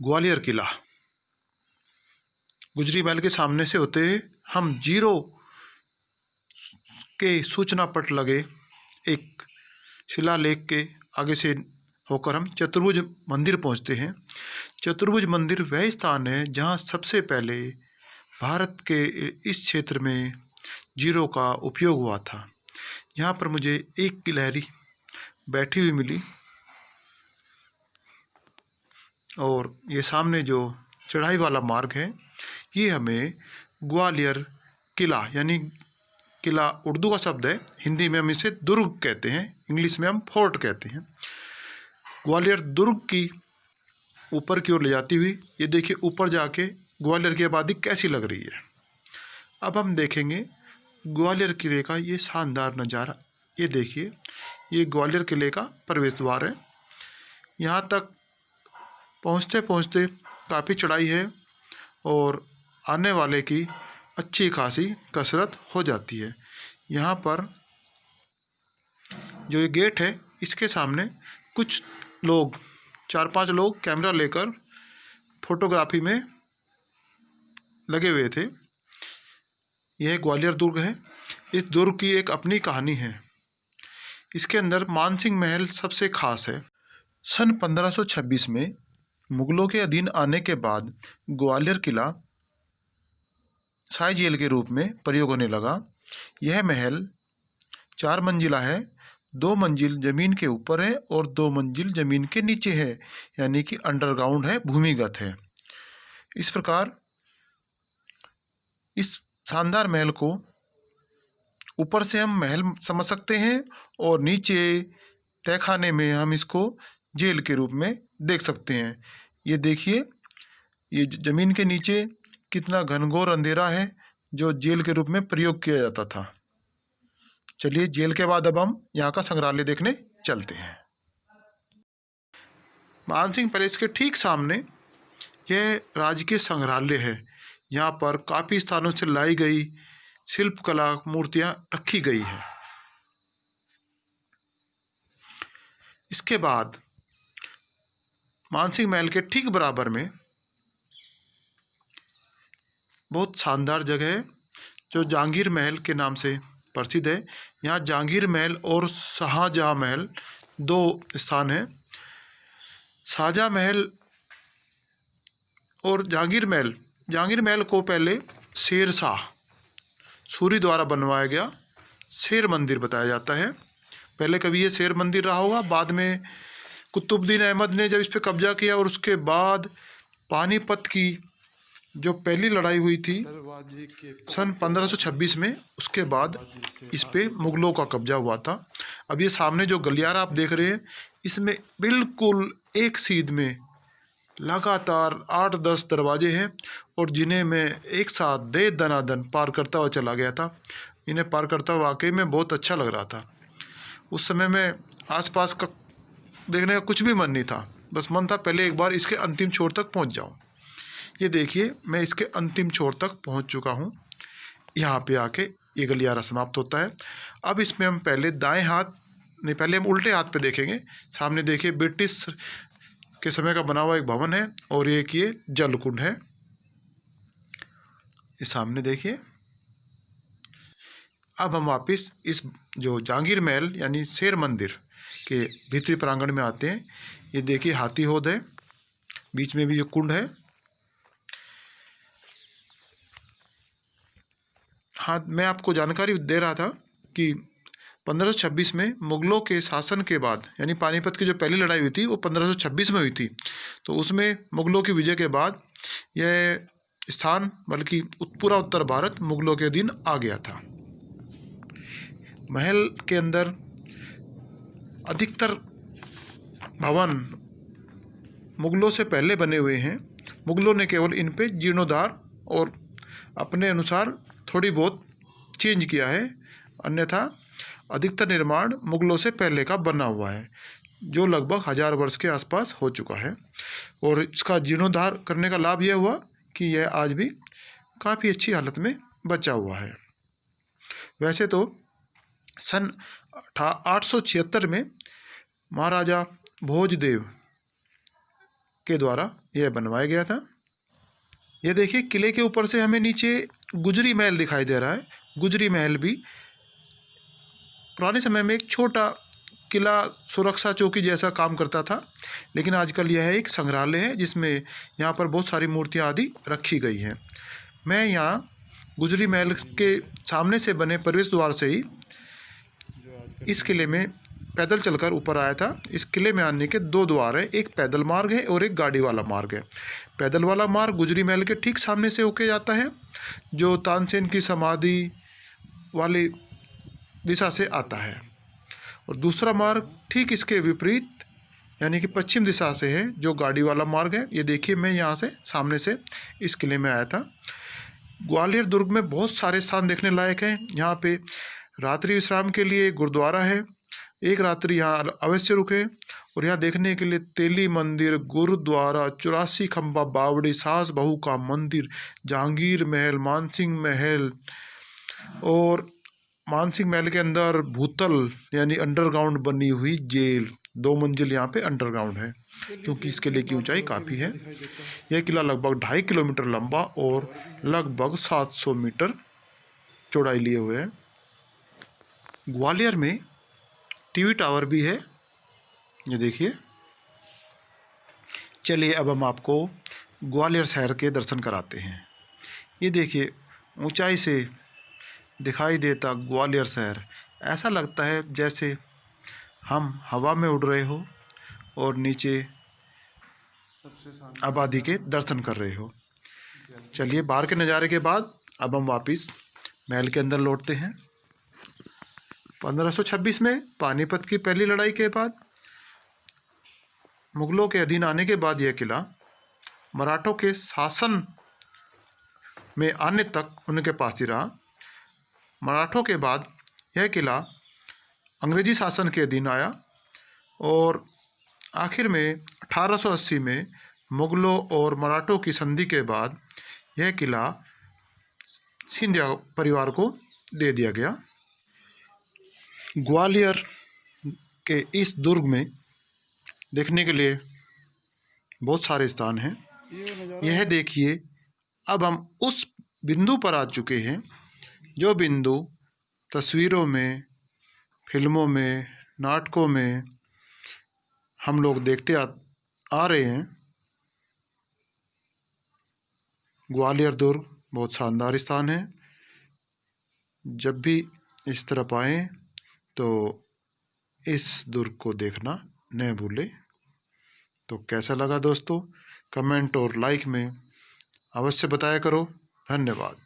ग्वालियर किला। गुजरी महल के सामने से होते हुए हम जीरो के सूचना पट लगे एक शिलालेख के आगे से होकर हम चतुर्भुज मंदिर पहुंचते हैं। चतुर्भुज मंदिर वह स्थान है जहां सबसे पहले भारत के इस क्षेत्र में जीरो का उपयोग हुआ था। यहाँ पर मुझे एक गिलहरी बैठी हुई मिली और ये सामने जो चढ़ाई वाला मार्ग है ये हमें ग्वालियर किला, यानी किला उर्दू का शब्द है, हिंदी में हम इसे दुर्ग कहते हैं, इंग्लिश में हम फोर्ट कहते हैं। ग्वालियर दुर्ग की ऊपर की ओर ले जाती हुई ये देखिए ऊपर जाके ग्वालियर की आबादी कैसी लग रही है। अब हम देखेंगे ग्वालियर किले का ये शानदार नज़ारा। ये देखिए ये ग्वालियर किले का प्रवेश द्वार है। यहाँ तक पहुँचते पहुँचते काफ़ी चढ़ाई है और आने वाले की अच्छी खासी कसरत हो जाती है। यहाँ पर जो ये गेट है इसके सामने कुछ लोग 4-5 लोग कैमरा लेकर फोटोग्राफी में लगे हुए थे। यह ग्वालियर दुर्ग है। इस दुर्ग की एक अपनी कहानी है। इसके अंदर मानसिंह महल सबसे खास है। सन 1526 में मुगलों के अधीन आने के बाद ग्वालियर किला शाही जेल के रूप में प्रयोग होने लगा। यह महल 4 मंजिला है। 2 मंजिल ज़मीन के ऊपर है और 2 मंजिल ज़मीन के नीचे है, यानी कि अंडरग्राउंड है, भूमिगत है। इस प्रकार इस शानदार महल को ऊपर से हम महल समझ सकते हैं और नीचे तहखाने में हम इसको जेल के रूप में देख सकते हैं। ये देखिए ये ज़मीन के नीचे कितना घनघोर अंधेरा है जो जेल के रूप में प्रयोग किया जाता था। चलिए जेल के बाद अब हम यहाँ का संग्रहालय देखने चलते हैं। मानसिंह पैलेस के ठीक सामने यह राजकीय संग्रहालय है। यहाँ पर काफ़ी स्थानों से लाई गई शिल्पकला मूर्तियाँ रखी गई है। इसके बाद मानसिंह महल के ठीक बराबर में बहुत शानदार जगह है जो जहांगीर महल के नाम से प्रसिद्ध है। यहाँ जहांगीर महल और शाहजहाँ महल 2 स्थान हैं। शाहजहाँ महल और जहांगीर महल को पहले शेर शाह सूरी द्वारा बनवाया गया शेर मंदिर बताया जाता है। पहले कभी ये शेर मंदिर रहा होगा, बाद में कुतुबुद्दीन अहमद ने जब इस पर कब्जा किया और उसके बाद पानीपत की जो पहली लड़ाई हुई थी सन 1526 में, उसके बाद इस पे मुग़लों का कब्जा हुआ था। अब ये सामने जो गलियारा आप देख रहे हैं इसमें बिल्कुल एक सीध में लगातार 8-10 दरवाजे हैं और जिन्हें मैं एक साथ दे दनादन पार करता हुआ चला गया था। इन्हें पार करता हुआ वाकई में बहुत अच्छा लग रहा था। उस समय में आसपास का देखने का कुछ भी मन नहीं था, बस मन था पहले एक बार इसके अंतिम छोर तक पहुंच जाऊं। ये देखिए मैं इसके अंतिम छोर तक पहुंच चुका हूं। यहाँ पे आके ये गलियारा समाप्त होता है। अब इसमें हम पहले दाएं हाथ नहीं, पहले हम उल्टे हाथ पे देखेंगे। सामने देखिए ब्रिटिश के समय का बना हुआ एक भवन है और एक ये जलकुंड है। ये सामने देखिए। अब हम वापस इस जो जहांगीर महल यानी शेर मंदिर के भीतरी प्रांगण में आते हैं। ये देखिए हाथी हौद है, बीच में भी ये कुंड है। हाँ, मैं आपको जानकारी दे रहा था कि 1526 में मुग़लों के शासन के बाद, यानी पानीपत की जो पहली लड़ाई हुई थी वो 1526 में हुई थी, तो उसमें मुग़लों की विजय के बाद यह स्थान बल्कि पूरा उत्तर भारत मुग़लों के अधीन आ गया था। महल के अंदर अधिकतर भवन मुग़लों से पहले बने हुए हैं। मुग़लों ने केवल इन पे जीर्णोद्धार और अपने अनुसार थोड़ी बहुत चेंज किया है, अन्यथा अधिकतर निर्माण मुग़लों से पहले का बना हुआ है जो लगभग 1000 वर्ष के आसपास हो चुका है। और इसका जीर्णोद्धार करने का लाभ यह हुआ कि यह आज भी काफ़ी अच्छी हालत में बचा हुआ है। वैसे तो सन 876 में महाराजा भोजदेव के द्वारा यह बनवाया गया था। ये देखिए किले के ऊपर से हमें नीचे गुजरी महल दिखाई दे रहा है। गुजरी महल भी पुराने समय में एक छोटा किला सुरक्षा चौकी जैसा काम करता था, लेकिन आजकल यह एक संग्रहालय है जिसमें यहाँ पर बहुत सारी मूर्तियाँ आदि रखी गई हैं। मैं यहाँ गुजरी महल के सामने से बने प्रवेश द्वार से ही इस किले में पैदल चलकर ऊपर आया था। इस किले में आने के 2 द्वार हैं, एक पैदल मार्ग है और एक गाड़ी वाला मार्ग है। पैदल वाला मार्ग गुजरी महल के ठीक सामने से होके जाता है, जो तानसेन की समाधि वाली दिशा से आता है, और दूसरा मार्ग ठीक इसके विपरीत यानी कि पश्चिम दिशा से है, जो गाड़ी वाला मार्ग है। ये देखिए मैं यहाँ से सामने से इस किले में आया था। ग्वालियर दुर्ग में बहुत सारे स्थान देखने लायक हैं। यहाँ पे रात्रि विश्राम के लिए गुरुद्वारा है, एक रात्रि यहाँ अवश्य रुके। और यहाँ देखने के लिए तेली मंदिर, गुरुद्वारा, 84 खंबा बावड़ी, सास बहू का मंदिर, जहांगीर महल, मानसिंह महल, और मानसिंह महल के अंदर भूतल यानी अंडरग्राउंड बनी हुई जेल, 2 मंजिल यहाँ पे अंडरग्राउंड है, क्योंकि इस किले की ऊंचाई काफ़ी है। यह किला लगभग 2.5 किलोमीटर लंबा और लगभग 700 मीटर चौड़ाई लिए हुए है। ग्वालियर में टीवी टावर भी है, ये देखिए। चलिए अब हम आपको ग्वालियर शहर के दर्शन कराते हैं। ये देखिए ऊंचाई से दिखाई देता ग्वालियर शहर, ऐसा लगता है जैसे हम हवा में उड़ रहे हो और नीचे आबादी के दर्शन कर रहे हो। चलिए बाहर के नज़ारे के बाद अब हम वापस महल के अंदर लौटते हैं। 1526 में पानीपत की पहली लड़ाई के बाद मुगलों के अधीन आने के बाद यह किला मराठों के शासन में आने तक उनके पास ही रहा। मराठों के बाद यह किला अंग्रेजी शासन के अधीन आया और आखिर में 1880 में मुगलों और मराठों की संधि के बाद यह किला सिंधिया परिवार को दे दिया गया। ग्वालियर के इस दुर्ग में देखने के लिए बहुत सारे स्थान हैं। यह देखिए अब हम उस बिंदु पर आ चुके हैं जो बिंदु तस्वीरों में, फिल्मों में, नाटकों में हम लोग देखते आ रहे हैं। ग्वालियर दुर्ग बहुत शानदार स्थान है। जब भी इस तरफ आएँ तो इस दुर्ग को देखना न भूलें। तो कैसा लगा दोस्तों, कमेंट और लाइक में अवश्य बताया करो। धन्यवाद।